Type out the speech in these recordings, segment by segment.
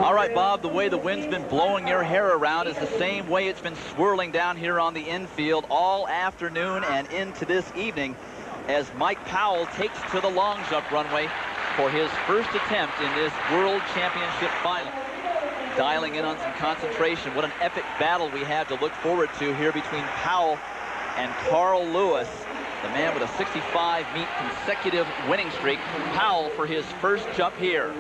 All right, Bob, the way the wind's been blowing your hair around is the same way it's been swirling down here on the infield all afternoon and into this evening as Mike Powell takes to the long jump runway for his first attempt in this World Championship final. Dialing in on some concentration. What an epic battle we have to look forward to here between Powell and Carl Lewis, the man with a 65-meet consecutive winning streak. Powell for his first jump here.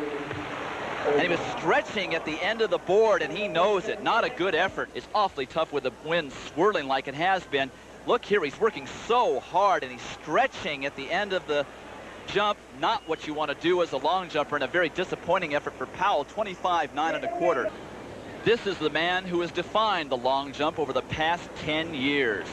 And he was stretching at the end of the board, and he knows it. Not a good effort. It's awfully tough with the wind swirling like it has been. Look here, he's working so hard, and he's stretching at the end of the jump. Not what you want to do as a long jumper, and a very disappointing effort for Powell, 25.9 1/4. This is the man who has defined the long jump over the past 10 years.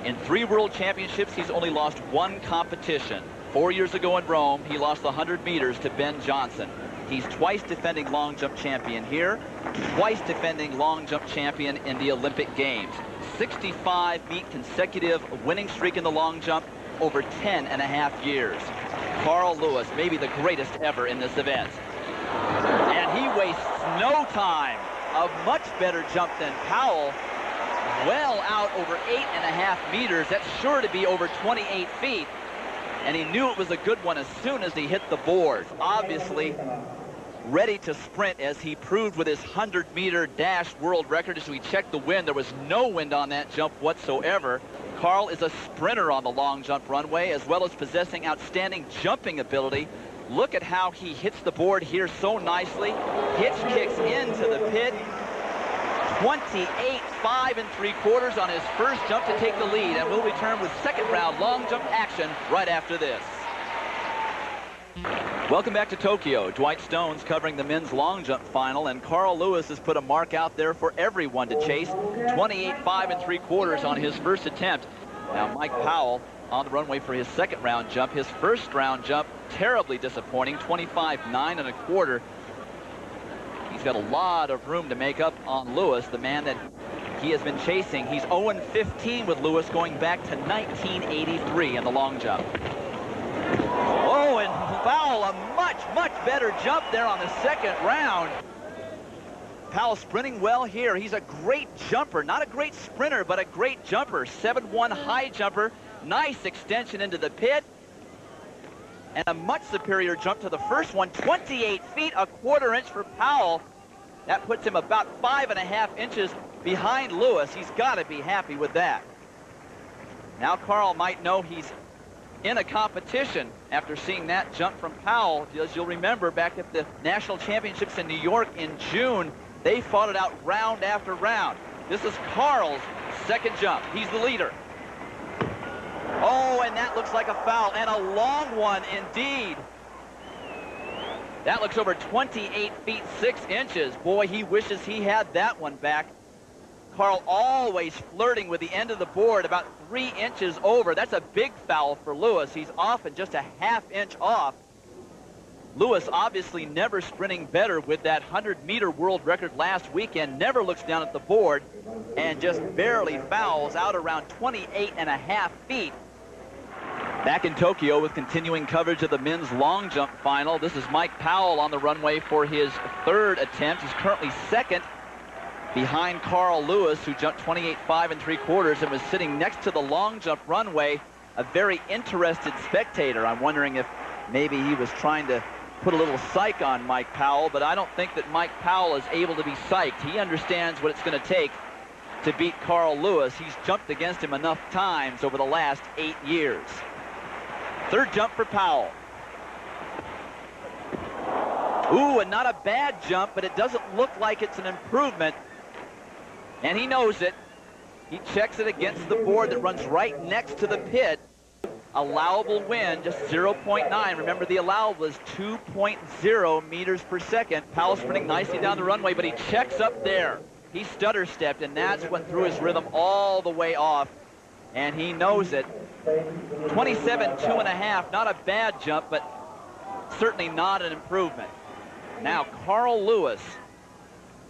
In 3 World Championships, he's only lost 1 competition. 4 years ago in Rome, he lost the 100 meters to Ben Johnson. He's twice defending long jump champion here, twice defending long jump champion in the Olympic Games. 65-meet consecutive winning streak in the long jump over 10.5 years. Carl Lewis, maybe the greatest ever in this event. And he wastes no time. A much better jump than Powell. Well out over 8.5 meters. That's sure to be over 28 feet. And he knew it was a good one as soon as he hit the board. Obviously ready to sprint, as he proved with his 100-meter dash world record. As we checked the wind, there was no wind on that jump whatsoever. Carl is a sprinter on the long jump runway, as well as possessing outstanding jumping ability. Look at how he hits the board here so nicely. Hitch kicks into the pit. 28.5 3/4 on his first jump to take the lead, and we'll return with second round long jump action right after this. Welcome back to Tokyo. Dwight Stone's covering the men's long jump final, and Carl Lewis has put a mark out there for everyone to chase. 28.5 3/4 on his first attempt. Now Mike Powell on the runway for his second round jump. His first round jump terribly disappointing, 25.9 1/4. He's got a lot of room to make up on Lewis, the man that he has been chasing. He's 0-15 with Lewis going back to 1983 in the long jump. Oh, and Powell, a much better jump there on the second round. Powell sprinting well here. He's a great jumper, not a great sprinter, but a great jumper. 7-1 high jumper, nice extension into the pit, and a much superior jump to the first one. 28 feet, a 1/4 inch for Powell. That puts him about 5.5 inches behind Lewis. He's got to be happy with that. Now Carl might know he's in a competition after seeing that jump from Powell. As you'll remember, back at the National Championships in New York in June, they fought it out round after round. This is Carl's second jump. He's the leader. Oh, and that looks like a foul, and a long one indeed. That looks over 28 feet 6 inches. Boy, he wishes he had that one back. Carl always flirting with the end of the board, about 3 inches over. That's a big foul for Lewis. He's often just a 1/2 inch off. Lewis obviously never sprinting better with that 100-meter world record last weekend. Never looks down at the board and just barely fouls out around 28.5 feet. Back in Tokyo with continuing coverage of the men's long jump final. This is Mike Powell on the runway for his third attempt. He's currently second behind Carl Lewis, who jumped 28.5 3/4 and was sitting next to the long jump runway. A very interested spectator. I'm wondering if maybe he was trying to put a little psych on Mike Powell, but I don't think that Mike Powell is able to be psyched. He understands what it's going to take to beat Carl Lewis. He's jumped against him enough times over the last 8 years. Third jump for Powell. Ooh, and not a bad jump, but it doesn't look like it's an improvement. And he knows it. He checks it against the board that runs right next to the pit. Allowable wind, just 0.9. Remember, the allowable is 2.0 meters per second. Powell sprinting nicely down the runway, but he checks up there. He stutter stepped, and that's what threw his rhythm all the way off. And he knows it. 27.2 1/2, not a bad jump, but certainly not an improvement. Now Carl Lewis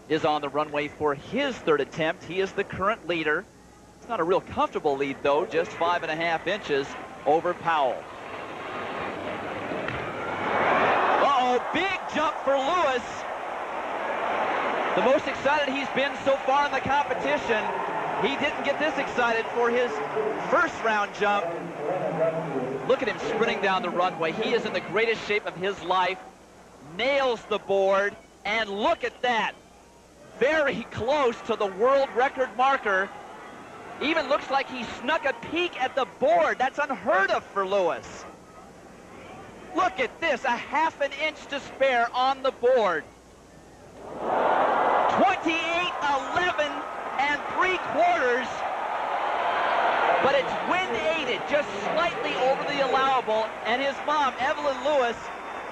is on the runway for his third attempt. He is the current leader. It's not a real comfortable lead, though, just 5.5 inches over Powell. Uh-oh, big jump for Lewis. The most excited he's been so far in the competition. He didn't get this excited for his first round jump. Look at him sprinting down the runway. He is in the greatest shape of his life. Nails the board, and look at that. Very close to the world record marker. Even looks like he snuck a peek at the board. That's unheard of for Lewis. Look at this, a half an inch to spare on the board. 28.11 and 3/4. But it's wind aided, just slightly over the allowable, and his mom, Evelyn Lewis,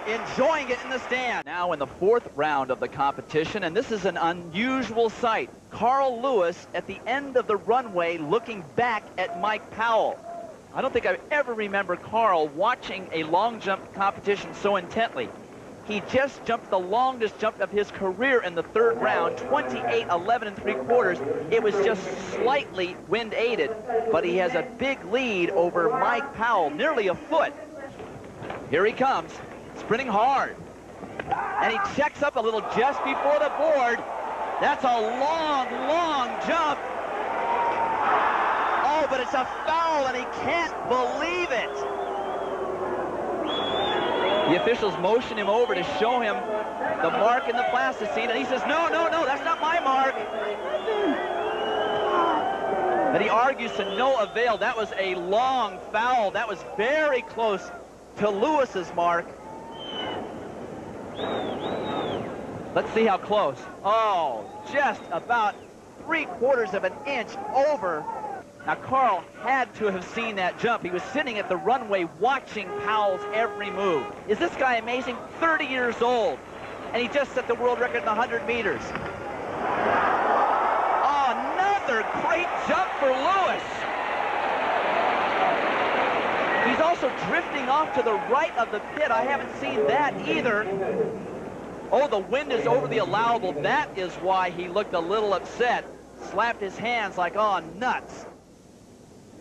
enjoying it in the stand. Now in the fourth round of the competition, and this is an unusual sight. Carl Lewis at the end of the runway looking back at Mike Powell. I don't think I ever remember Carl watching a long jump competition so intently. He just jumped the longest jump of his career in the third round, 28.11 3/4. It was just slightly wind aided, but he has a big lead over Mike Powell, nearly a foot. Here he comes, sprinting hard. And he checks up a little just before the board. That's a long, long jump. Oh, but it's a foul, and he can't believe it. The officials motion him over to show him the mark in the plasticine, and he says, no, no, no, that's not my mark. But he argues to no avail. That was a long foul. That was very close to Lewis's mark. Let's see how close. Oh, just about 3/4 of an inch over. Now, Carl had to have seen that jump. He was sitting at the runway watching Powell's every move. Is this guy amazing? 30 years old, and he just set the world record in the 100 meters. Oh, another great jump for Lewis. He's also drifting off to the right of the pit. I haven't seen that either. Oh, the wind is over the allowable. That is why he looked a little upset. Slapped his hands like, oh, nuts.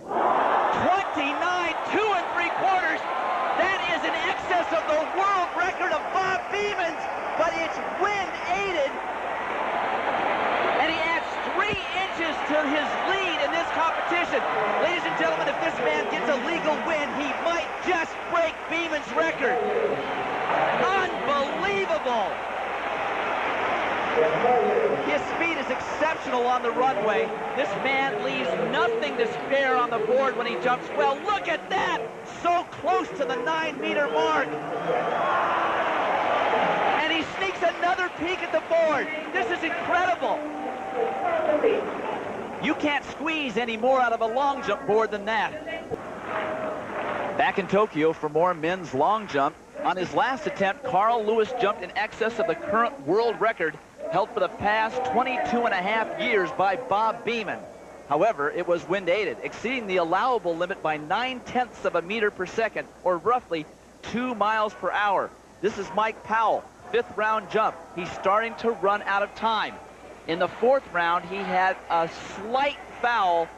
29, 2 3/4. That is in excess of the world record of Bob Beeman's, but it's wind aided. And he adds 3 inches to his lead in this competition. Ladies and gentlemen, if this man gets a legal win, he might just break Beeman's record. Unbelievable. His speed is exceptional on the runway. This man leaves nothing to spare on the board when he jumps. Well, look at that! So close to the 9-meter mark. And he sneaks another peek at the board. This is incredible. You can't squeeze any more out of a long jump board than that. Back in Tokyo for more men's long jump. On his last attempt, Carl Lewis jumped in excess of the current world record held for the past 22.5 years by Bob Beeman. However, it was wind aided, exceeding the allowable limit by 9/10 of a meter per second, or roughly 2 miles per hour. This is Mike Powell, 5th round jump. He's starting to run out of time. In the 4th round, he had a slight foul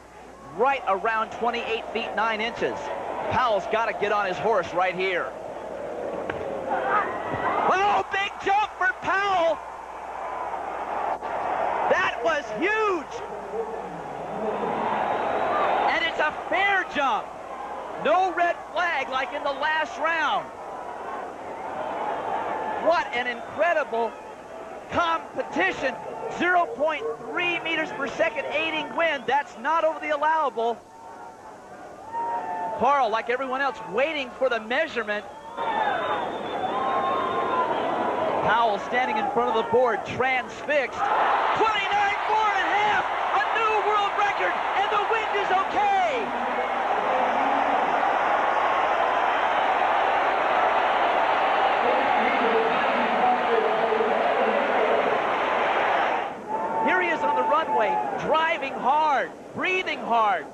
right around 28 feet 9 inches. Powell's got to get on his horse right here. Oh, big jump for Powell. That was huge. And it's a fair jump. No red flag like in the last round. What an incredible competition. 0.3 meters per second aiding wind. That's not over the allowable. Carl, like everyone else, waiting for the measurement. Powell standing in front of the board, transfixed. 29.4½, a new world record, and the wind is okay. Here he is on the runway, driving hard, breathing hard.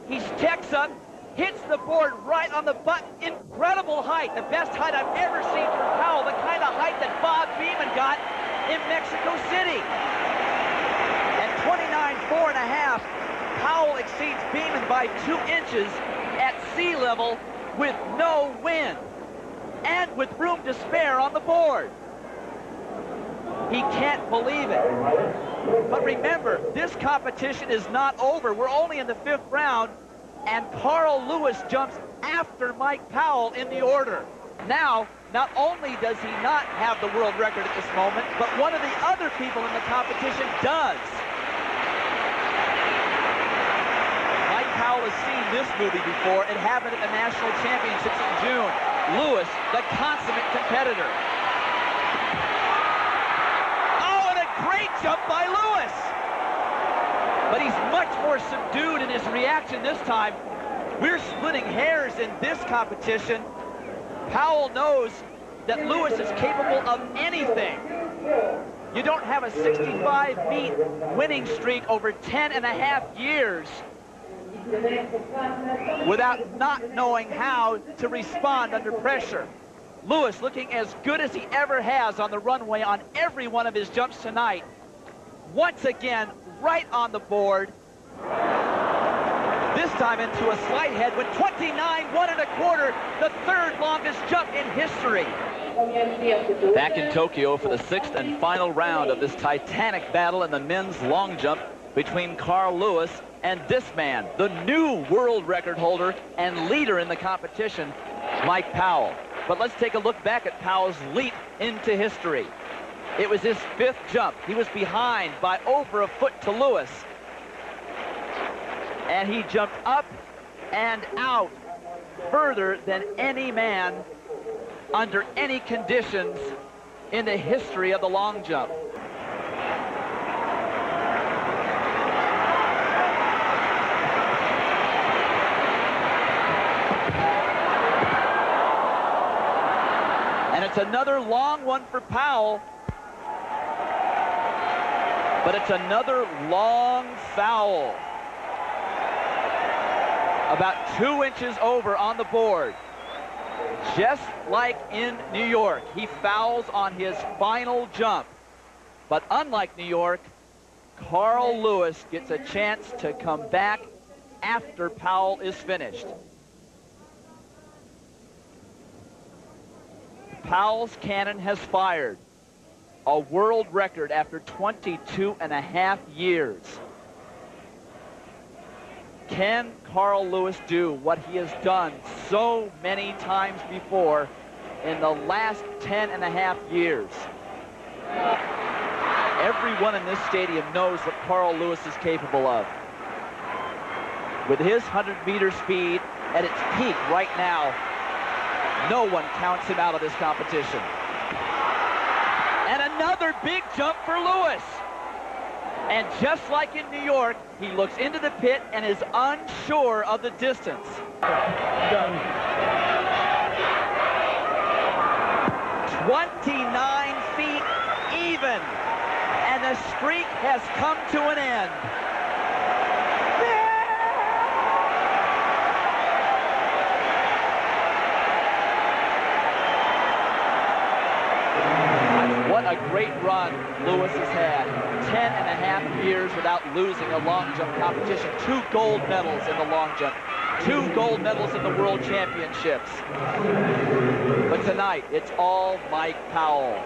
He checks up, hits the board right on the button. Incredible height, the best height I've ever seen for Powell, the kind of height that Bob Beeman got in Mexico City. At 29.4½, Powell exceeds Beeman by 2 inches at sea level with no wind and with room to spare on the board. He can't believe it. But remember, this competition is not over. We're only in the 5th round, and Carl Lewis jumps after Mike Powell in the order. Now, not only does he not have the world record at this moment, but one of the other people in the competition does. Mike Powell has seen this movie before. It happened at the National Championships in June. Lewis, the consummate competitor. Oh, and a great jump by Lewis! But he's much more subdued in his reaction this time. We're splitting hairs in this competition. Powell knows that Lewis is capable of anything. You don't have a 65-meet winning streak over 10.5 years without not knowing how to respond under pressure. Lewis looking as good as he ever has on the runway on every one of his jumps tonight. Once again, right on the board. This time into a slight head with 29, 1 1/4, the 3rd longest jump in history. Back in Tokyo for the 6th and final round of this titanic battle in the men's long jump between Carl Lewis and this man, the new world record holder and leader in the competition, Mike Powell. But let's take a look back at Powell's leap into history. It was his 5th jump. He was behind by over a foot to Lewis. And he jumped up and out further than any man under any conditions in the history of the long jump. And it's another long one for Powell. But it's another long foul. About 2 inches over on the board. Just like in New York, he fouls on his final jump. But unlike New York, Carl Lewis gets a chance to come back after Powell is finished. Powell's cannon has fired. A world record after 22.5 years. Can Carl Lewis do what he has done so many times before in the last 10.5 years? Everyone in this stadium knows what Carl Lewis is capable of. With his 100-meter speed at its peak right now, no one counts him out of this competition. And another big jump for Lewis. And just like in New York, he looks into the pit and is unsure of the distance. Done. 29 feet even. And the streak has come to an end. What a great run Lewis has had. 10.5 years without losing a long jump competition. 2 gold medals in the long jump. 2 gold medals in the World Championships. But tonight, it's all Mike Powell.